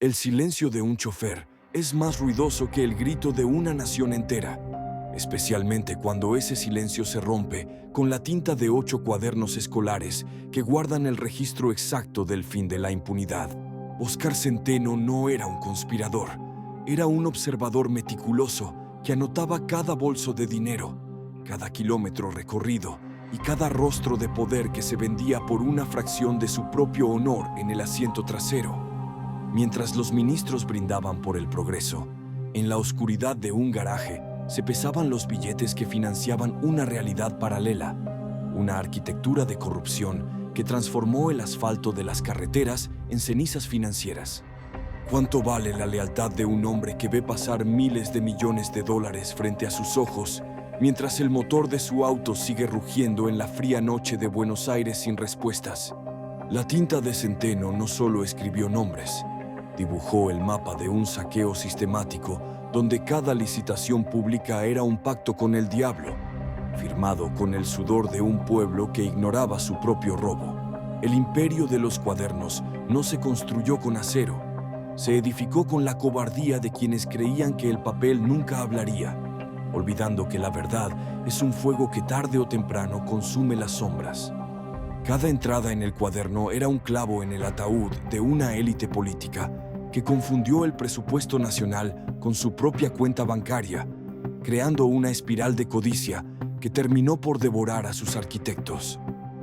El silencio de un chofer es más ruidoso que el grito de una nación entera, especialmente cuando ese silencio se rompe con la tinta de 8 cuadernos escolares que guardan el registro exacto del fin de la impunidad. Oscar Centeno no era un conspirador, era un observador meticuloso que anotaba cada bolso de dinero, cada kilómetro recorrido y cada rostro de poder que se vendía por una fracción de su propio honor en el asiento trasero. Mientras los ministros brindaban por el progreso, en la oscuridad de un garaje se pesaban los billetes que financiaban una realidad paralela, una arquitectura de corrupción que transformó el asfalto de las carreteras en cenizas financieras. ¿Cuánto vale la lealtad de un hombre que ve pasar miles de millones de dólares frente a sus ojos, mientras el motor de su auto sigue rugiendo en la fría noche de Buenos Aires sin respuestas? La tinta de Centeno no solo escribió nombres, dibujó el mapa de un saqueo sistemático donde cada licitación pública era un pacto con el diablo, firmado con el sudor de un pueblo que ignoraba su propio robo. El imperio de los cuadernos no se construyó con acero, se edificó con la cobardía de quienes creían que el papel nunca hablaría, olvidando que la verdad es un fuego que tarde o temprano consume las sombras. Cada entrada en el cuaderno era un clavo en el ataúd de una élite política que confundió el presupuesto nacional con su propia cuenta bancaria, creando una espiral de codicia que terminó por devorar a sus arquitectos.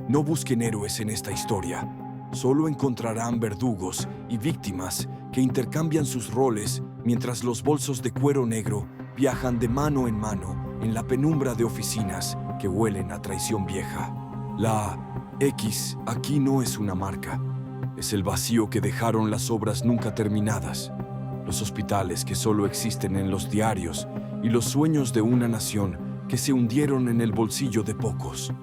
No busquen héroes en esta historia, solo encontrarán verdugos y víctimas que intercambian sus roles mientras los bolsos de cuero negro viajan de mano en la penumbra de oficinas que huelen a traición vieja. La X aquí no es una marca, es el vacío que dejaron las obras nunca terminadas, los hospitales que solo existen en los diarios y los sueños de una nación que se hundieron en el bolsillo de pocos.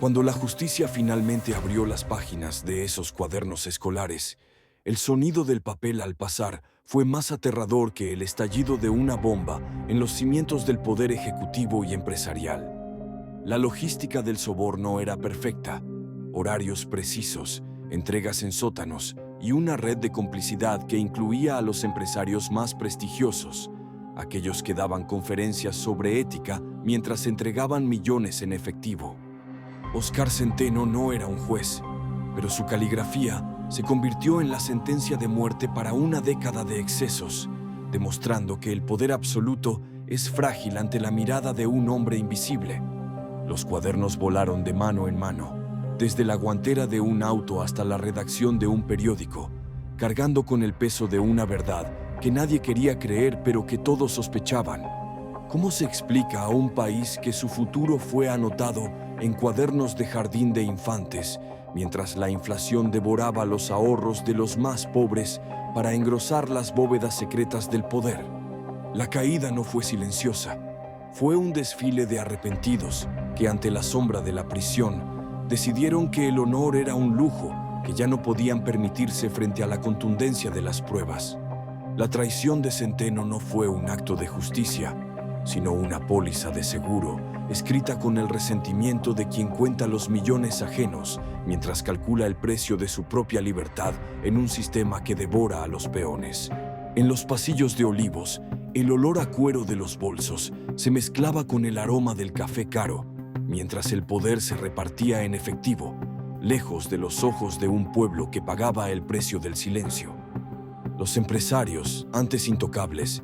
Cuando la justicia finalmente abrió las páginas de esos cuadernos escolares, el sonido del papel al pasar fue más aterrador que el estallido de una bomba en los cimientos del poder ejecutivo y empresarial. La logística del soborno era perfecta: horarios precisos, entregas en sótanos y una red de complicidad que incluía a los empresarios más prestigiosos, aquellos que daban conferencias sobre ética mientras entregaban millones en efectivo. Oscar Centeno no era un juez, pero su caligrafía se convirtió en la sentencia de muerte para una década de excesos, demostrando que el poder absoluto es frágil ante la mirada de un hombre invisible. Los cuadernos volaron de mano en mano, desde la guantera de un auto hasta la redacción de un periódico, cargando con el peso de una verdad que nadie quería creer pero que todos sospechaban. ¿Cómo se explica a un país que su futuro fue anotado en cuadernos de jardín de infantes, mientras la inflación devoraba los ahorros de los más pobres para engrosar las bóvedas secretas del poder? La caída no fue silenciosa, fue un desfile de arrepentidos que ante la sombra de la prisión decidieron que el honor era un lujo que ya no podían permitirse frente a la contundencia de las pruebas. La traición de Centeno no fue un acto de justicia, sino una póliza de seguro, escrita con el resentimiento de quien cuenta los millones ajenos mientras calcula el precio de su propia libertad en un sistema que devora a los peones. En los pasillos de Olivos, el olor a cuero de los bolsos se mezclaba con el aroma del café caro, mientras el poder se repartía en efectivo, lejos de los ojos de un pueblo que pagaba el precio del silencio. Los empresarios, antes intocables,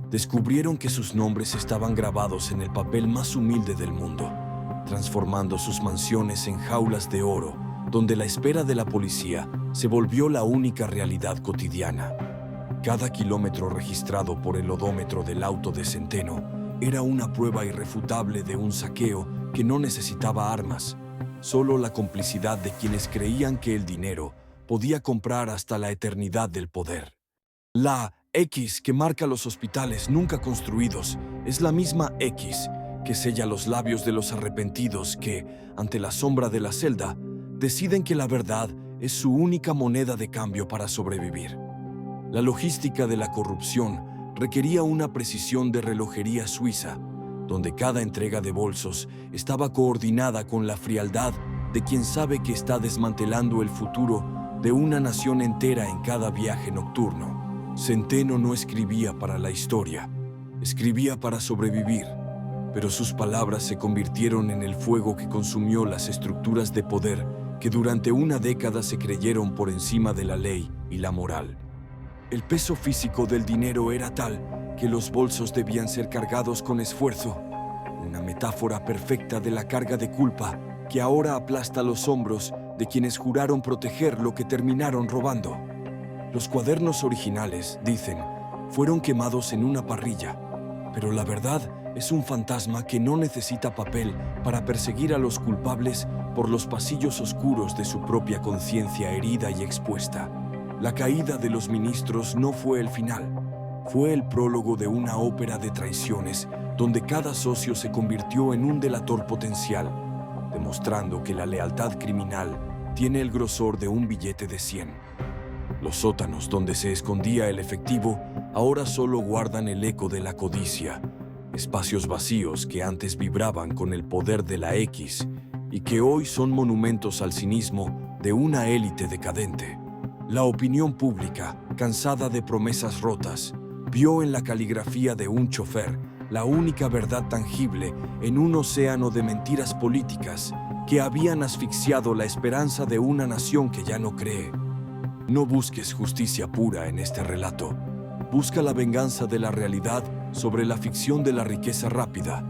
descubrieron que sus nombres estaban grabados en el papel más humilde del mundo, transformando sus mansiones en jaulas de oro, donde la espera de la policía se volvió la única realidad cotidiana. Cada kilómetro registrado por el odómetro del auto de Centeno era una prueba irrefutable de un saqueo que no necesitaba armas, solo la complicidad de quienes creían que el dinero podía comprar hasta la eternidad del poder. La X que marca los hospitales nunca construidos es la misma X que sella los labios de los arrepentidos que, ante la sombra de la celda, deciden que la verdad es su única moneda de cambio para sobrevivir. La logística de la corrupción requería una precisión de relojería suiza, donde cada entrega de bolsos estaba coordinada con la frialdad de quien sabe que está desmantelando el futuro de una nación entera en cada viaje nocturno. Centeno no escribía para la historia, escribía para sobrevivir, pero sus palabras se convirtieron en el fuego que consumió las estructuras de poder que durante una década se creyeron por encima de la ley y la moral. El peso físico del dinero era tal que los bolsos debían ser cargados con esfuerzo, una metáfora perfecta de la carga de culpa que ahora aplasta los hombros de quienes juraron proteger lo que terminaron robando. Los cuadernos originales, dicen, fueron quemados en una parrilla, pero la verdad es un fantasma que no necesita papel para perseguir a los culpables por los pasillos oscuros de su propia conciencia herida y expuesta. La caída de los ministros no fue el final, fue el prólogo de una ópera de traiciones donde cada socio se convirtió en un delator potencial, demostrando que la lealtad criminal tiene el grosor de un billete de 100. Los sótanos donde se escondía el efectivo ahora solo guardan el eco de la codicia, espacios vacíos que antes vibraban con el poder de la X y que hoy son monumentos al cinismo de una élite decadente. La opinión pública, cansada de promesas rotas, vio en la caligrafía de un chofer la única verdad tangible en un océano de mentiras políticas que habían asfixiado la esperanza de una nación que ya no cree. No busques justicia pura en este relato. Busca la venganza de la realidad sobre la ficción de la riqueza rápida.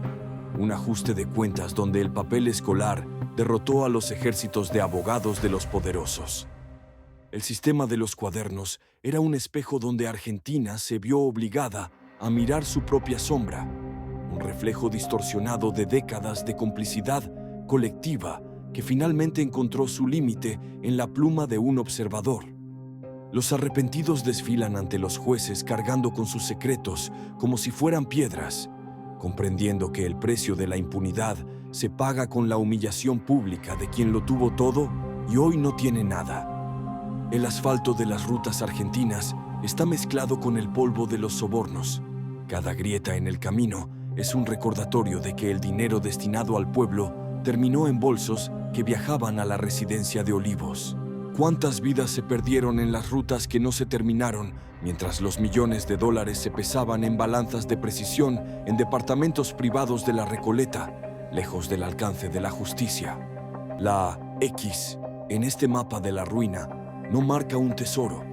Un ajuste de cuentas donde el papel escolar derrotó a los ejércitos de abogados de los poderosos. El sistema de los cuadernos era un espejo donde Argentina se vio obligada a mirar su propia sombra, un reflejo distorsionado de décadas de complicidad colectiva que finalmente encontró su límite en la pluma de un observador. Los arrepentidos desfilan ante los jueces cargando con sus secretos como si fueran piedras, comprendiendo que el precio de la impunidad se paga con la humillación pública de quien lo tuvo todo y hoy no tiene nada. El asfalto de las rutas argentinas está mezclado con el polvo de los sobornos. Cada grieta en el camino es un recordatorio de que el dinero destinado al pueblo terminó en bolsos que viajaban a la residencia de Olivos. ¿Cuántas vidas se perdieron en las rutas que no se terminaron, mientras los millones de dólares se pesaban en balanzas de precisión en departamentos privados de la Recoleta, lejos del alcance de la justicia? La X, en este mapa de la ruina, no marca un tesoro,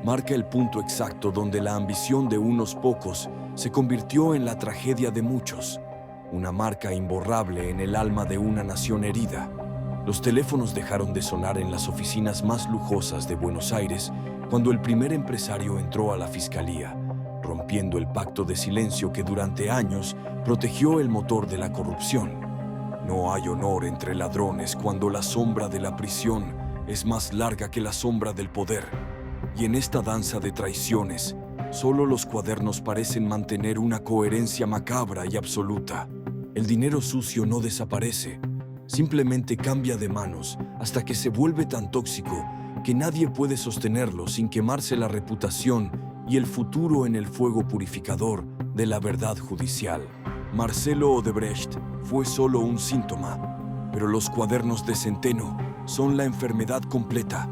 marca el punto exacto donde la ambición de unos pocos se convirtió en la tragedia de muchos, una marca imborrable en el alma de una nación herida. Los teléfonos dejaron de sonar en las oficinas más lujosas de Buenos Aires cuando el primer empresario entró a la fiscalía, rompiendo el pacto de silencio que durante años protegió el motor de la corrupción. No hay honor entre ladrones cuando la sombra de la prisión es más larga que la sombra del poder. Y en esta danza de traiciones, solo los cuadernos parecen mantener una coherencia macabra y absoluta. El dinero sucio no desaparece, simplemente cambia de manos hasta que se vuelve tan tóxico que nadie puede sostenerlo sin quemarse la reputación y el futuro en el fuego purificador de la verdad judicial. Marcelo Odebrecht fue solo un síntoma, pero los cuadernos de Centeno son la enfermedad completa,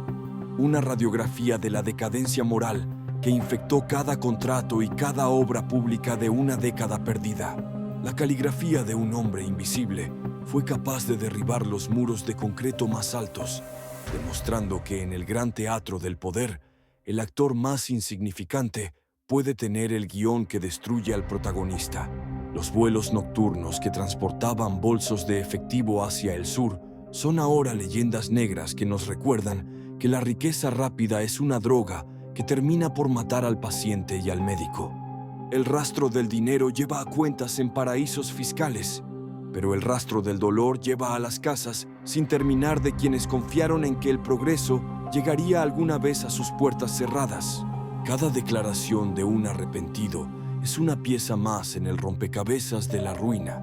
una radiografía de la decadencia moral que infectó cada contrato y cada obra pública de una década perdida. La caligrafía de un hombre invisible fue capaz de derribar los muros de concreto más altos, demostrando que en el gran teatro del poder, el actor más insignificante puede tener el guión que destruye al protagonista. Los vuelos nocturnos que transportaban bolsos de efectivo hacia el sur son ahora leyendas negras que nos recuerdan que la riqueza rápida es una droga que termina por matar al paciente y al médico. El rastro del dinero lleva a cuentas en paraísos fiscales, pero el rastro del dolor lleva a las casas sin terminar de quienes confiaron en que el progreso llegaría alguna vez a sus puertas cerradas. Cada declaración de un arrepentido es una pieza más en el rompecabezas de la ruina,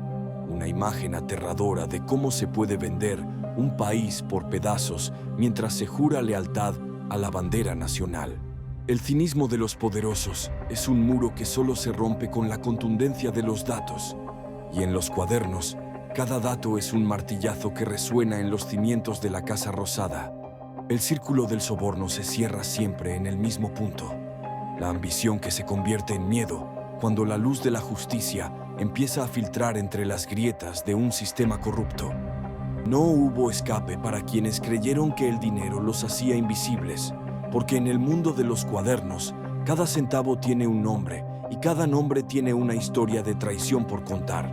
una imagen aterradora de cómo se puede vender un país por pedazos mientras se jura lealtad a la bandera nacional. El cinismo de los poderosos es un muro que solo se rompe con la contundencia de los datos. Y en los cuadernos, cada dato es un martillazo que resuena en los cimientos de la Casa Rosada. El círculo del soborno se cierra siempre en el mismo punto. La ambición que se convierte en miedo cuando la luz de la justicia empieza a filtrar entre las grietas de un sistema corrupto. No hubo escape para quienes creyeron que el dinero los hacía invisibles, porque en el mundo de los cuadernos, cada centavo tiene un nombre y cada nombre tiene una historia de traición por contar.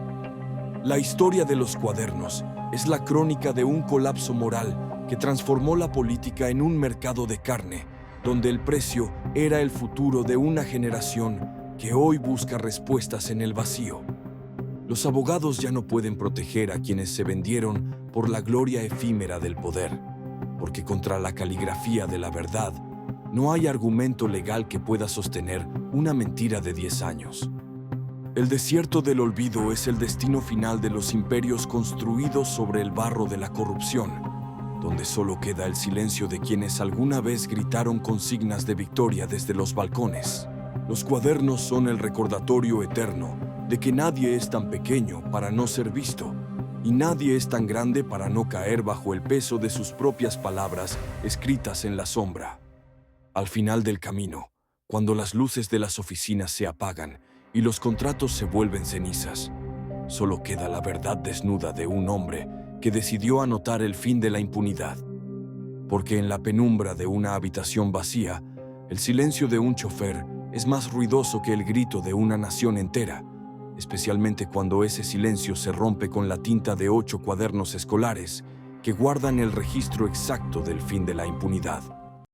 La historia de los cuadernos es la crónica de un colapso moral que transformó la política en un mercado de carne, donde el precio era el futuro de una generación que hoy busca respuestas en el vacío. Los abogados ya no pueden proteger a quienes se vendieron por la gloria efímera del poder, porque contra la caligrafía de la verdad no hay argumento legal que pueda sostener una mentira de 10 años. El desierto del olvido es el destino final de los imperios construidos sobre el barro de la corrupción, donde solo queda el silencio de quienes alguna vez gritaron consignas de victoria desde los balcones. Los cuadernos son el recordatorio eterno de que nadie es tan pequeño para no ser visto, y nadie es tan grande para no caer bajo el peso de sus propias palabras escritas en la sombra. Al final del camino, cuando las luces de las oficinas se apagan y los contratos se vuelven cenizas, solo queda la verdad desnuda de un hombre que decidió anotar el fin de la impunidad. Porque en la penumbra de una habitación vacía, el silencio de un chofer es más ruidoso que el grito de una nación entera, especialmente cuando ese silencio se rompe con la tinta de 8 cuadernos escolares que guardan el registro exacto del fin de la impunidad.